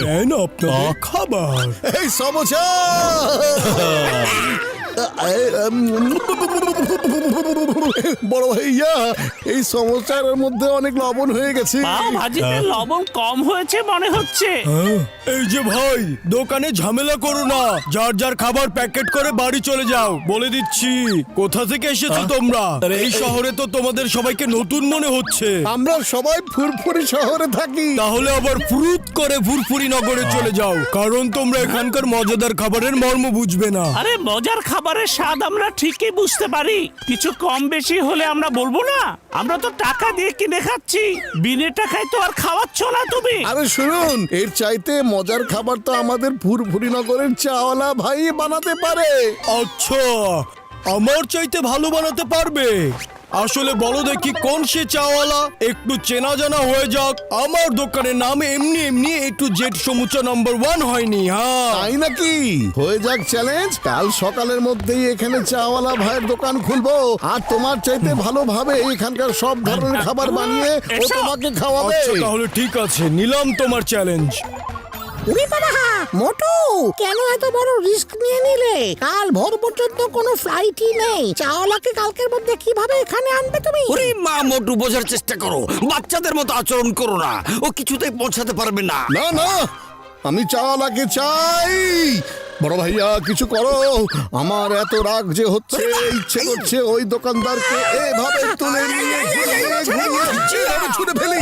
নেন আপনাদের খাবার। এই সমোসা বড় ভাইয়া, এই সমোসার মধ্যে অনেক লবণ হয়ে গেছে। পাও ভাজিতে লবণ কম হয়েছে মনে হচ্ছে। এই যে ভাই, দোকানে ঝামেলা করো না, যার যার খাবার প্যাকেট করে বাড়ি চলে যাও। বলে দিচ্ছি, কোথা থেকে এসেছো তোমরা? আর এই শহরে তো তোমাদের সবাইকে নতুন মনে হচ্ছে। আমরা সবাই ফুরফুরি শহরে থাকি। তাহলে আবার ফুরুত করে ফুরফুরি নগরে চলে যাও, কারণ তোমরা এখানকার মজাদার খাবারের মর্ম বুঝবে না। আরে মজার খাবারের স্বাদ আমরা ঠিকই বুঝতে পারি, কিছু কম বেশি হলে আমরা বলবো না? আমরা তো টাকা দিয়ে কিনে খাচ্ছি, বিনে টাকায় তো আর খাওয়াচ্ছ না তুমি। আরে শুনুন, এর চাইতে মজার খাবার তো আমাদের ফুরফুরি নগরের চাওয়ালা ভাই বানাতে পারে। আচ্ছা, আমার চাইতে ভালো বানাতে পারবে? আসলে বলো দেখি কোন সে চাওয়ালা, একটু চেনা জানা হয়ে যাক। আমার দোকানের নাম এমনি এমনি A to Z samosa number 1 হয়নি। হ্যাঁ, তাই নাকি? হয়ে যাক চ্যালেঞ্জ। কাল সকালের মধ্যেই এখানে চাওয়ালা ভাইয়ের দোকান খুলবো, আর তোমার চাইতে ভালোভাবে এখানকার সব ধরনের খাবার বানিয়ে ও তোমাকে খাওয়াবে। আচ্ছা তাহলে ঠিক আছে, নিলাম তোমার চ্যালেঞ্জ। মোটু, কেন এত বড় রিস্ক নিয়ে নিলে? কাল ভোর পর্যন্ত কোনো ফ্লাইটই নেই। চাওয়ালাকে কালকের মধ্যে কিভাবে এখানে আনবে তুমি? ওরে মা, মোটু বোঝার চেষ্টা করো, বাচ্চাদের মতো আচরণ করো না, ও কিছুতেই পৌঁছাতে পারবে না। না না, আমি চাওয়ালাকে চাই। বড় ভাইয়া কিছু করো, আমার এত রাগ যে হচ্ছে, ইচ্ছে করছে ওই দোকানদারকে এভাবে তুলে নিয়ে ছুটে ফেলি।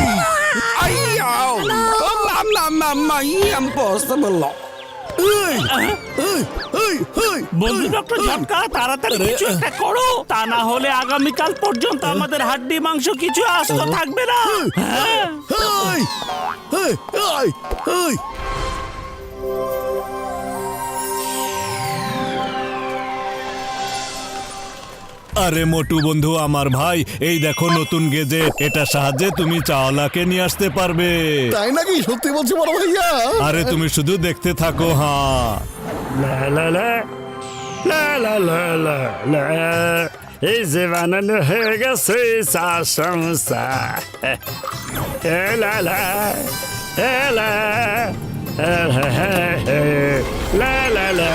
বন্ধু ডক্টর ঝটকা, তাড়াতাড়ি কিছু একটা করো, তা না হলে আগামীকাল পর্যন্ত আমাদের হাড্ডি মাংস কিছু আস্ত থাকবে না। আরে মোটু বন্ধু, আমার ভাই, এই দেখো নতুন গেজেট। এটা সাহায্যে তুমি চাওয়ালাকে নিয়ে আসতে পারবে। তাই নাকি? সত্যি বলছি বড় ভাইয়া? আরে তুমি শুধু দেখতে থাকো। হ্যাঁ, লা লা লা লা লা লা লা লা, এই যে বানানো হয়ে গেছে চা সমোসা। এ লা লা, এ লা, এ হে হে হে, লা লা লা।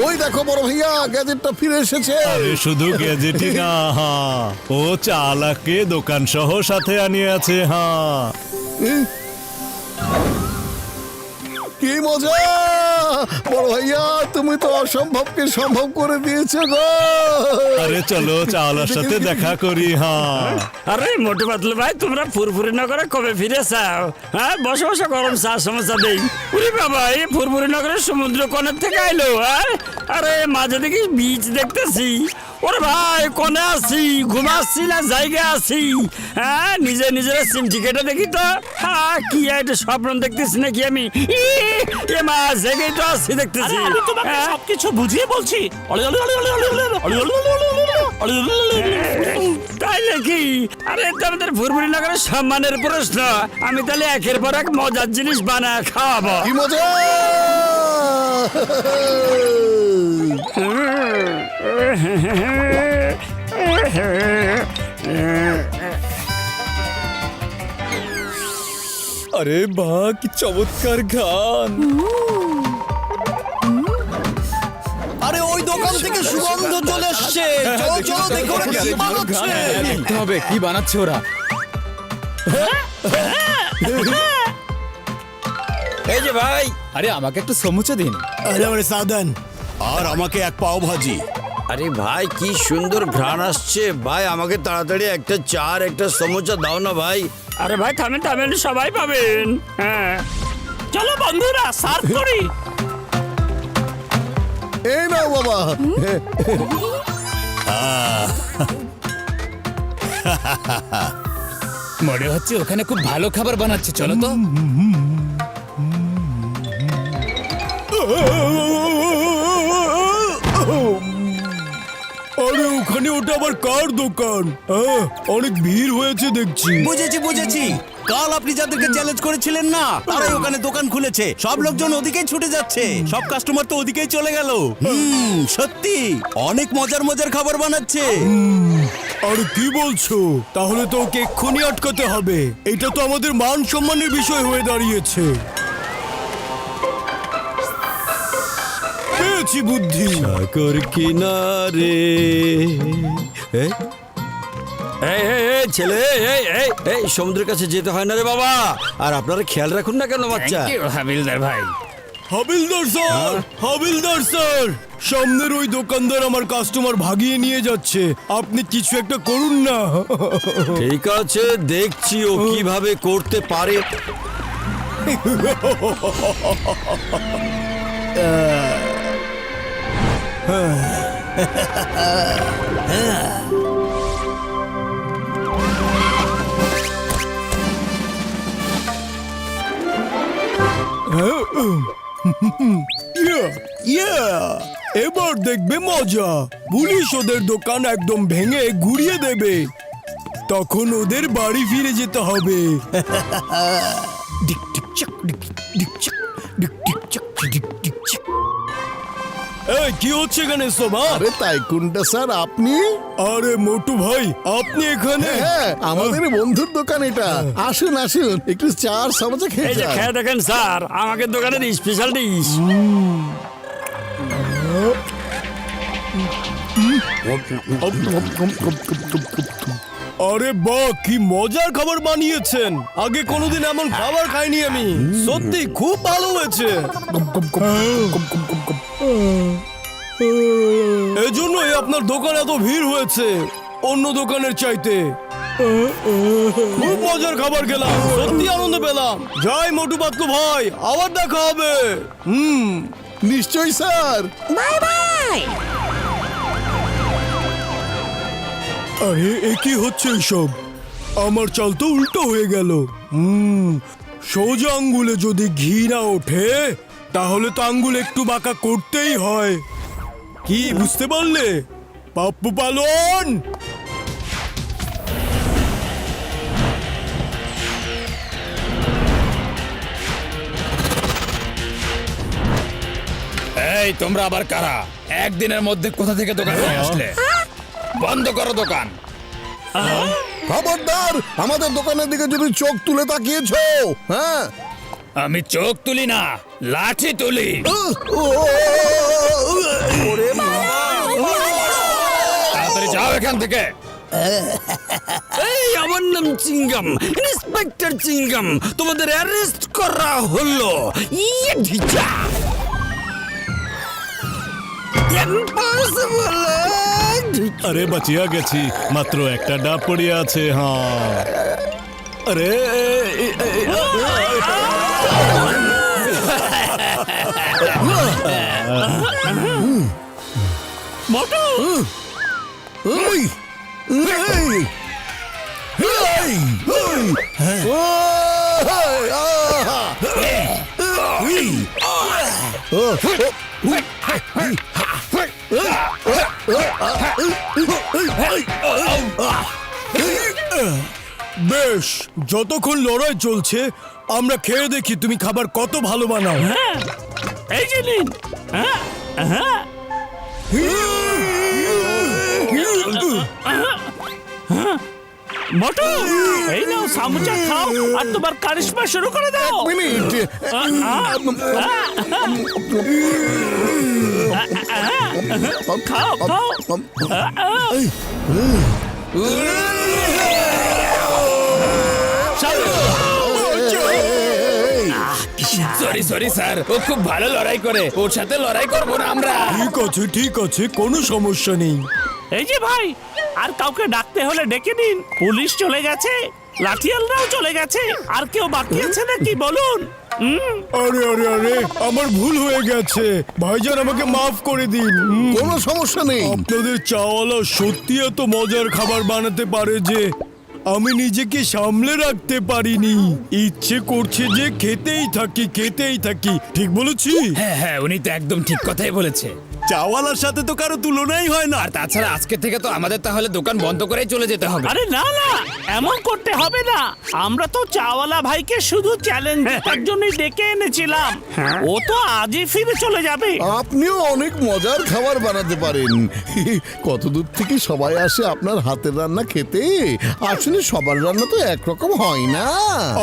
ওই দেখো বড় ভাইয়া, গ্যাজেটটা ফিরে এসেছে। আরে শুধু গেজেটই না, হ্যাঁ, ও চাওয়ালাকে দোকান সহ সাথে আনিয়ে আছে। হ্যাঁ, কি মজা! বড় ভাইয়া, তুমি তো অসম্ভবকে সম্ভব করে দিয়েছো গো। আরে চলো চাওয়ালার সাথে দেখা করি। হ্যাঁ, আরে মোটু পাতলু ভাই, তোমরা ফুরফুরি নগরে কবে ফিরে চাও? হ্যাঁ, বসে বসে গরম চা সমস্যা দেই। উরি বাবা, এই ফুরফুরি নগরের সমুদ্র কোণের থেকে আইলো। আরে মাঝে দেখি বিচ দেখতেছি। ওরে ভাই, কোনে আছি, ঘুমাচ্ছি না জায়গা আছি? হ্যাঁ, নিজে নিজের সিমটি কেটে দেখি তো। হ্যাঁ, কি এটা স্বপ্ন দেখতেছি নাকি আমি? এ মা, জেগেই তো আছি দেখতেছি। আরে আমি তোমাকে সবকিছু বুঝিয়ে বলছি। তাই নাকি? আরে তোমাদের ফুরফুরি নগরের সম্মানের প্রশ্ন, আমি তাহলে একের পর এক মজার জিনিস বানায় খাওয়াবো। কি মজা! আরে বাহ, কি চমৎকার গান! আরে ওই দোকান থেকে সুগন্ধ চলে আসছে। চলো চলো, দেখো ওরা কি বানাচ্ছে। দেখতে হবে কি বানাচ্ছে ওরা। এই যে ভাই, আরে আমাকে একটু সমুচা দিন। আরে আমার সাদান, আর আমাকে এক পাও ভাজি। আরে ভাই, কি সুন্দর ঘ্রাণ আসছে ভাই, আমাকে তাড়াতাড়ি একটা চা আর একটা সমোসা দাও না ভাই। আরে ভাই, থামেন থামেন, সবাই পাবেন। হ্যাঁ, চলো বন্ধুরা, সার্ভ করি। এই নাও বাবা। মনে হচ্ছে ওখানে খুব ভালো খাবার বানাচ্ছে, চলো তো। আরে ওখানে ওটা আবার কার দোকান? অনেক ভিড় হয়েছে দেখছি। বুঝেছি বুঝেছি, কাল আপনি যাদেরকে চ্যালেঞ্জ করেছিলেন না তারাই ওখানে দোকান খুলেছে। সব লোকজন ওদিকেই ছুটে যাচ্ছে, সব কাস্টমার তো ওদিকেই চলে গেল। সত্যি অনেক মজার মজার খাবার বানাচ্ছে। আর কি বলছো? তাহলে তো ওকে এক্ষুনি আটকাতে হবে। এটা তো আমাদের মান সম্মানের বিষয় হয়ে দাঁড়িয়েছে। পেয়েছি বুদ্ধি। সাগর কিনারে এই, এই, এই, এই, ছেলে এই এই এই সমুদ্রের কাছে যেতে হয় না রে বাবা। আর আপনারা খেয়াল রাখুন না কেন বাচ্চা। থ্যাংক ইউ হাবিলদার ভাই। হাবিলদার স্যার, হাবিলদার স্যার, সামনের ওই দোকানদার আমার কাস্টমার ভাগিয়ে নিয়ে যাচ্ছে। আপনি কিছু একটা করুন না। ঠিক আছে, দেখছি ও কিভাবে করতে পারে। এবার দেখবে মজা। পুলিশ ওদের দোকান একদম ভেঙে ঘুরিয়ে দেবে। তখন ওদের বাড়ি ফিরে যেতে হবে। এই কি হচ্ছে এখানে সব? আরে তাই কোনটা স্যার আপনি? আরে মোটু ভাই, আপনি এখানে? হ্যাঁ, আমাদের বন্ধুর দোকান এটা। আসুন আসুন, একটু চা আর সমোসা এই খেয়ে যে যান। খেয়ে দেখেন স্যার, আমাকে দোকানের স্পেশাল ডিশ। আরে বাহ, কি মজার খাবার বানিয়েছেন। আগে কোনোদিন এমন খাবার খাইনি আমি। সত্যি খুব ভালো হয়েছে। এজন্যই আপনার দোকানে এত ভিড় হয়েছে অন্য দোকানের চাইতে। খুব মজার খাবার খেলাম, সত্যি আনন্দ পেলাম। যাই মোটু পাতলু ভাই, আবার দেখা হবে। নিশ্চয়ই স্যার। Bye bye. আরে এ কি হচ্ছে এইসব? আমার চাল তো উল্টো হয়ে গেল। সোজা আঙ্গুলে যদি ঘি না ওঠে তাহলে তো আঙ্গুল একটু বাঁকা করতেই হয়। কি বুঝতে পারলে পাপ্পু পালন? এই তোমরা আবার কারা? একদিনের মধ্যে কোথা থেকে দোকান নিয়ে আসলে? বন্ধ করো দোকান। খবরদার, আমাদের দোকানের দিকে যদি চোখ তুলে তাকিয়েছো, হ্যাঁ? আমি চোখ তুলি না, লাঠি তুলি। তাড়াতাড়ি যাও এখান থেকে। এই আমার নাম চিঙ্গাম, ইন্সপেক্টর চিঙ্গাম। তোমাদের অ্যারেস্ট করা হলো। ইয়ে ঢিচা ইম্পসিবল। আরে বাঁচিয়া গেছি, মাত্র একটা ডাব পড়িয়া আছে। হ্যাঁ, আরে মোটু, এই, এই, এই, এই, বেশ, যতক্ষণ লড়াই চলছে আমরা খেয়ে দেখি তুমি খাবার কত ভালো বানাও। হ্যাঁ, এই যে নিন। হ্যাঁ, হ্যাঁ, মোটু, এই নাও সামুচা খাও আর তোমার কারিশমা শুরু করে দাও। মিনিট। খাও খাও। সরি সরি স্যার, ও খুব ভালো লড়াই করে, ওর সাথে লড়াই করবো না আমরা। ঠিক আছে, কোনো সমস্যা নেই। এই যে ভাই, আর কাউকে ডাকতে হলে ডেকে নিন। পুলিশ চলে গেছে, লাঠিয়ালরাও চলে গেছে, আর কেউ বাকি আছে নাকি বলুন? আরে আরে আরে, আমার ভুল হয়ে গেছে ভাইজান, আমাকে মাফ করে দিন। কোনো সমস্যা নেই। আপনাদের চাওয়ালা সত্যি এত মজার খাবার বানাতে পারে যে আমি নিজেকে সামলে রাখতে পারিনি। ইচ্ছে করছে যে খেতেই থাকি। ঠিক বলেছি? হ্যাঁ হ্যাঁ, উনি তো একদম ঠিক কথাই বলেছে। চাওয়ালার সাথে তো কারো তুলনাই হয় না। আর তাছাড়া আজকে থেকে তো আমাদের তাহলে দোকান বন্ধ করেই চলে যেতে হবে। আরে না না, এমন করতে হবে না। আমরা তো চাওয়ালা ভাইকে শুধু চ্যালেঞ্জ জেতার জন্যই ডেকে এনেছিলাম। ও তো আজই ফিরে চলে যাবে। আপনিও অনেক মজার খাবার বানাতে পারেন। কত দূর থেকে সবাই আসে আপনার হাতের রান্না খেতে। আসলে সবার রান্না তো একরকম হয় না।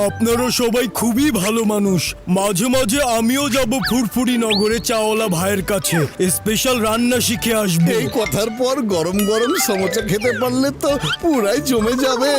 আপনারা সবাই খুবই ভালো মানুষ। মাঝে মাঝে আমিও যাব ফুরফুরি নগরে চাওয়ালা ভাইয়ের কাছে, স্পেশাল রান্না শিখে আসবো। এই কথার পর গরম গরম সমোসা খেতে পারলে তো পুরাই জমে যাবে।